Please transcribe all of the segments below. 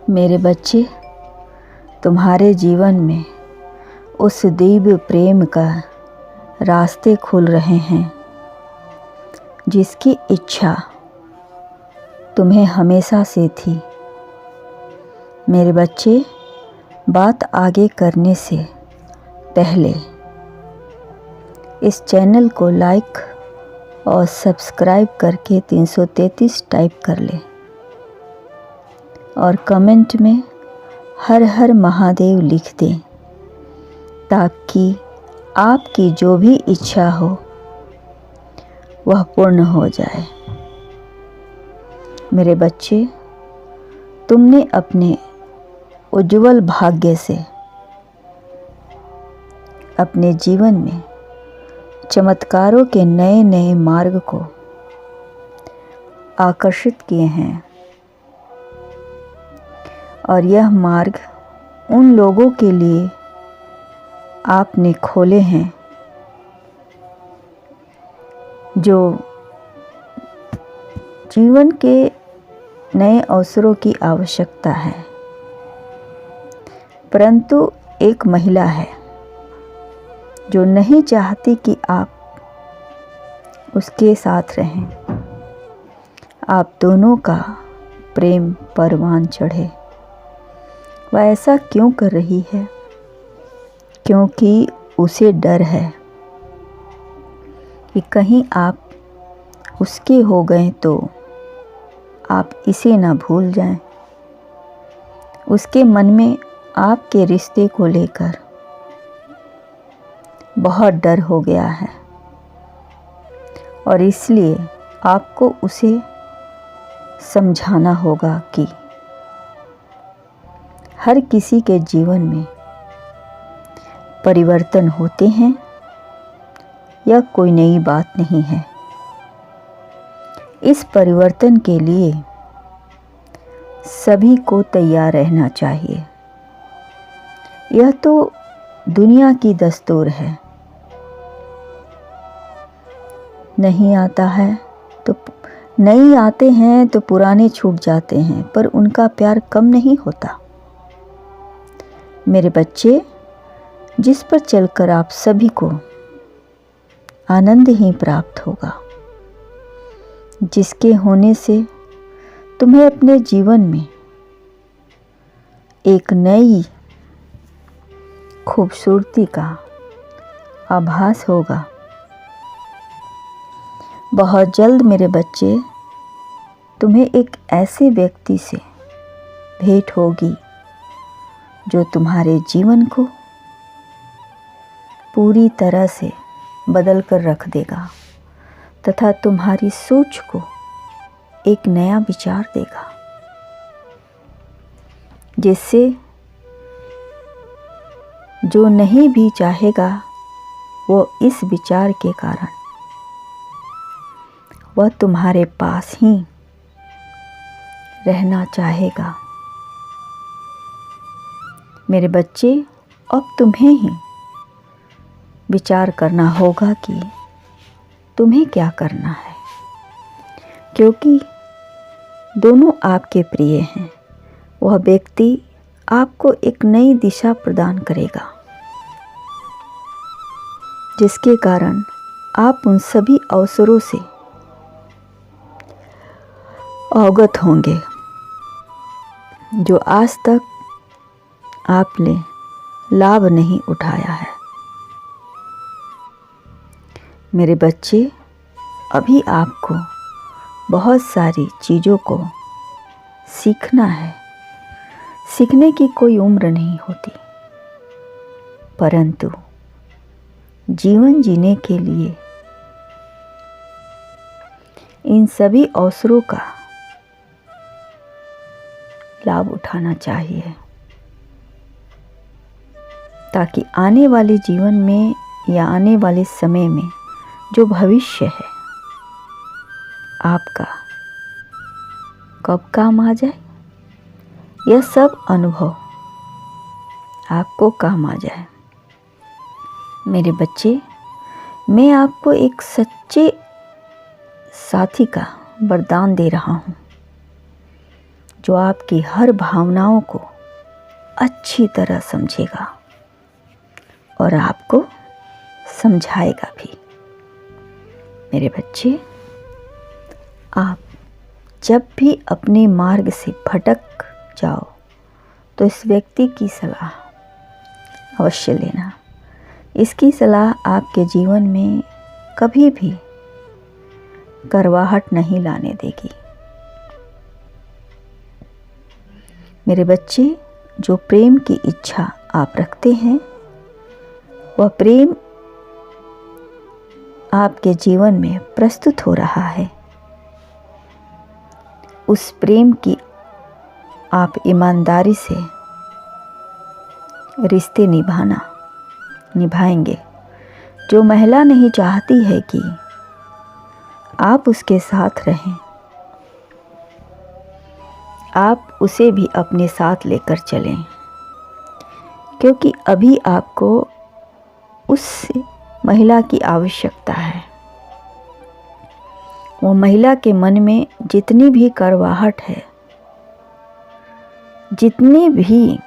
मेरे बच्चे, तुम्हारे जीवन में उस दिव्य प्रेम का रास्ते खुल रहे हैं जिसकी इच्छा तुम्हें हमेशा से थी। मेरे बच्चे, बात आगे करने से पहले इस चैनल को लाइक और सब्सक्राइब करके 333 टाइप कर ले और कमेंट में हर हर महादेव लिख दें ताकि आपकी जो भी इच्छा हो वह पूर्ण हो जाए। मेरे बच्चे, तुमने अपने उज्जवल भाग्य से अपने जीवन में चमत्कारों के नए नए मार्ग को आकर्षित किए हैं और यह मार्ग उन लोगों के लिए आपने खोले हैं जो जीवन के नए अवसरों की आवश्यकता है, परंतु एक महिला है जो नहीं चाहती कि आप उसके साथ रहें। आप दोनों का प्रेम परवान चढ़े। वह ऐसा क्यों कर रही है? क्योंकि उसे डर है कि कहीं आप उसके हो गए तो आप इसे ना भूल जाएं। उसके मन में आपके रिश्ते को लेकर बहुत डर हो गया है और इसलिए आपको उसे समझाना होगा कि हर किसी के जीवन में परिवर्तन होते हैं। यह कोई नई बात नहीं है। इस परिवर्तन के लिए सभी को तैयार रहना चाहिए। यह तो दुनिया की दस्तूर है। नहीं आता है तो नई आते हैं तो पुराने छूट जाते हैं, पर उनका प्यार कम नहीं होता। मेरे बच्चे, जिस पर चलकर आप सभी को आनंद ही प्राप्त होगा, जिसके होने से तुम्हें अपने जीवन में एक नई खूबसूरती का आभास होगा। बहुत जल्द मेरे बच्चे, तुम्हें एक ऐसे व्यक्ति से भेंट होगी जो तुम्हारे जीवन को पूरी तरह से बदल कर रख देगा तथा तुम्हारी सोच को एक नया विचार देगा, जिससे जो नहीं भी चाहेगा वो इस विचार के कारण वह तुम्हारे पास ही रहना चाहेगा। मेरे बच्चे, अब तुम्हें ही विचार करना होगा कि तुम्हें क्या करना है, क्योंकि दोनों आपके प्रिय हैं। वह व्यक्ति आपको एक नई दिशा प्रदान करेगा, जिसके कारण आप उन सभी अवसरों से अवगत होंगे जो आज तक आपने लाभ नहीं उठाया है। मेरे बच्चे, अभी आपको बहुत सारी चीज़ों को सीखना है। सीखने की कोई उम्र नहीं होती, परंतु जीवन जीने के लिए इन सभी अवसरों का लाभ उठाना चाहिए, ताकि आने वाले जीवन में या आने वाले समय में जो भविष्य है आपका कब काम आ जाए, यह सब अनुभव आपको काम आ जाए। मेरे बच्चे, मैं आपको एक सच्चे साथी का वरदान दे रहा हूँ, जो आपकी हर भावनाओं को अच्छी तरह समझेगा और आपको समझाएगा भी। मेरे बच्चे, आप जब भी अपने मार्ग से भटक जाओ तो इस व्यक्ति की सलाह अवश्य लेना। इसकी सलाह आपके जीवन में कभी भी करवाहट नहीं लाने देगी। मेरे बच्चे, जो प्रेम की इच्छा आप रखते हैं वह प्रेम आपके जीवन में प्रस्तुत हो रहा है। उस प्रेम की आप ईमानदारी से रिश्ते निभाएंगे। जो महिला नहीं चाहती है कि आप उसके साथ रहें, आप उसे भी अपने साथ लेकर चलें, क्योंकि अभी आपको उस महिला की आवश्यकता है। वो महिला के मन में जितनी भी कड़वाहट है, जितनी भी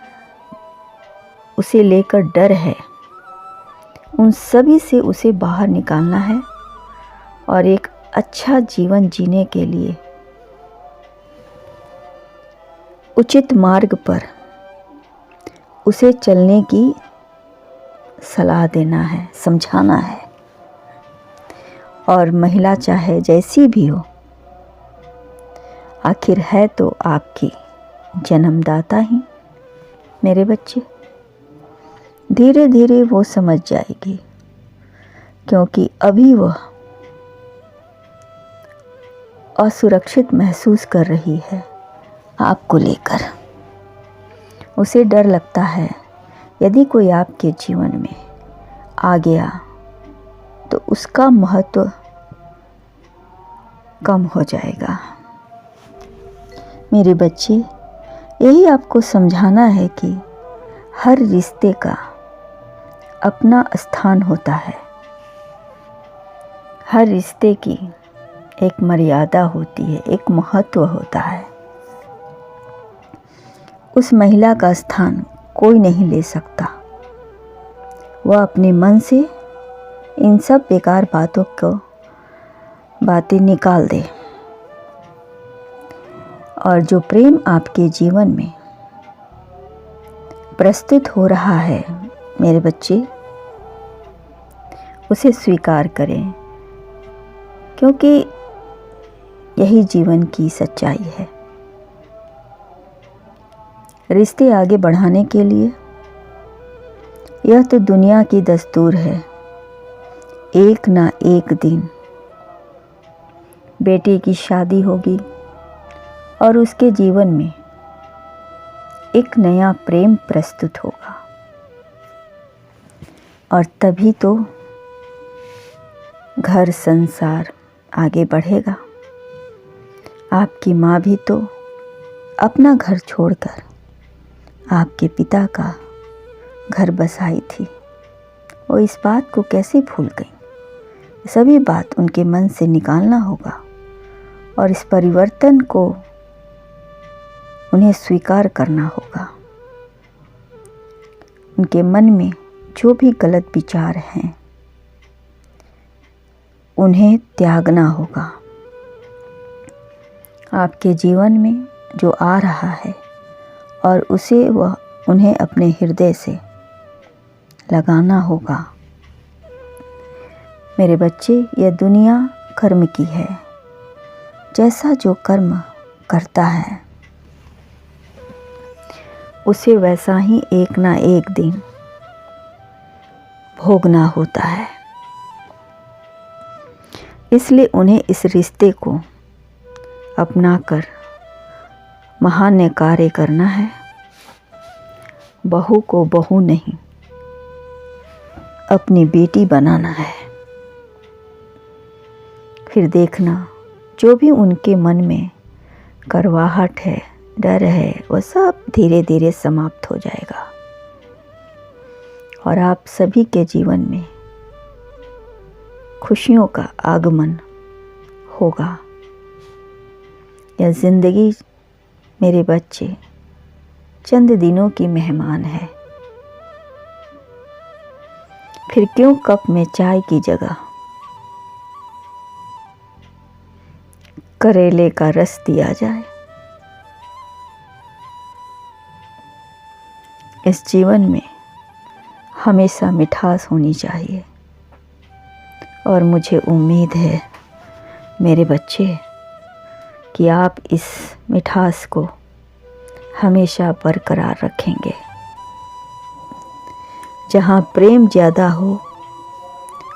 उसे लेकर डर है, उन सभी से उसे बाहर निकालना है और एक अच्छा जीवन जीने के लिए उचित मार्ग पर उसे चलने की सलाह देना है, समझाना है। और महिला चाहे जैसी भी हो, आखिर है तो आपकी जन्मदाता ही। मेरे बच्चे, धीरे धीरे वो समझ जाएगी, क्योंकि अभी वह असुरक्षित महसूस कर रही है आपको लेकर। उसे डर लगता है यदि कोई आपके जीवन में आ गया तो उसका महत्व कम हो जाएगा। मेरे बच्चे, यही आपको समझाना है कि हर रिश्ते का अपना स्थान होता है। हर रिश्ते की एक मर्यादा होती है, एक महत्व होता है। उस महिला का स्थान कोई नहीं ले सकता। वह अपने मन से इन सब बेकार बातें निकाल दे। और जो प्रेम आपके जीवन में प्रस्तुत हो रहा है, मेरे बच्चे, उसे स्वीकार करें, क्योंकि यही जीवन की सच्चाई है। रिश्ते आगे बढ़ाने के लिए यह तो दुनिया की दस्तूर है, एक ना एक दिन बेटे की शादी होगी और उसके जीवन में एक नया प्रेम प्रस्तुत होगा। और तभी तो घर संसार आगे बढ़ेगा। आपकी माँ भी तो अपना घर छोड़कर आपके पिता का घर बसाई थी। वो इस बात को कैसे भूल गई? सभी बात उनके मन से निकालना होगा और इस परिवर्तन को उन्हें स्वीकार करना होगा। उनके मन में जो भी गलत विचार हैं उन्हें त्यागना होगा। आपके जीवन में जो आ रहा है और उन्हें अपने हृदय से लगाना होगा। मेरे बच्चे, यह दुनिया कर्म की है। जैसा जो कर्म करता है उसे वैसा ही एक ना एक दिन भोगना होता है। इसलिए उन्हें इस रिश्ते को अपनाकर महान कार्य करना है। बहू को बहू नहीं, अपनी बेटी बनाना है। फिर देखना, जो भी उनके मन में करवाहट है, डर है, वह सब धीरे धीरे समाप्त हो जाएगा और आप सभी के जीवन में खुशियों का आगमन होगा। यह जिंदगी मेरे बच्चे चंद दिनों की मेहमान है, फिर क्यों कप में चाय की जगह करेले का रस दिया जाए। इस जीवन में हमेशा मिठास होनी चाहिए और मुझे उम्मीद है मेरे बच्चे कि आप इस मिठास को हमेशा बरकरार रखेंगे। जहाँ प्रेम ज़्यादा हो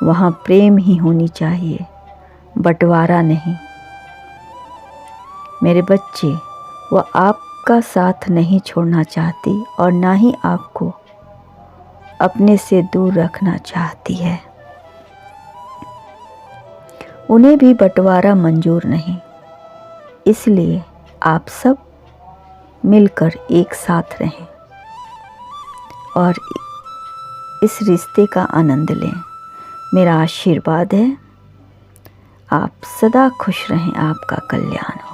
वहाँ प्रेम ही होनी चाहिए, बंटवारा नहीं। मेरे बच्चे, वो आपका साथ नहीं छोड़ना चाहती और ना ही आपको अपने से दूर रखना चाहती है। उन्हें भी बंटवारा मंजूर नहीं, इसलिए आप सब मिलकर एक साथ रहें और इस रिश्ते का आनंद लें। मेरा आशीर्वाद है, आप सदा खुश रहें, आपका कल्याण हो।